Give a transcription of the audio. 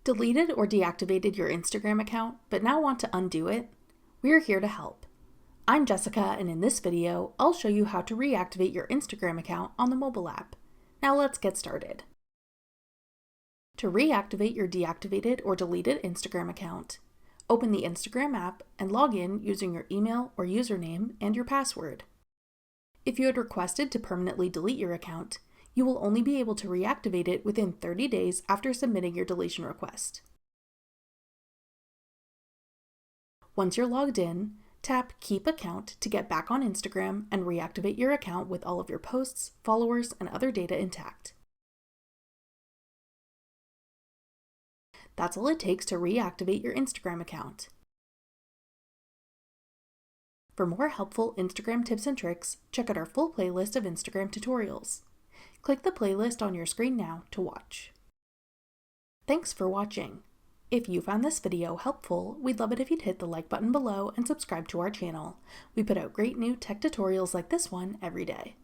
Deleted or deactivated your Instagram account, but now want to undo it? We're here to help. I'm Jessica, and in this video, I'll show you how to reactivate your Instagram account on the mobile app. Now let's get started. To reactivate your deactivated or deleted Instagram account, open the Instagram app and log in using your email or username and your password. If you had requested to permanently delete your account, you will only be able to reactivate it within 30 days after submitting your deletion request. Once you're logged in, tap Keep Account to get back on Instagram and reactivate your account with all of your posts, followers, and other data intact. That's all it takes to reactivate your Instagram account. For more helpful Instagram tips and tricks, check out our full playlist of Instagram tutorials. Click the playlist on your screen now to watch. Thanks for watching. If you found this video helpful, we'd love it if you'd hit the like button below and subscribe to our channel. We put out great new tech tutorials like this one every day.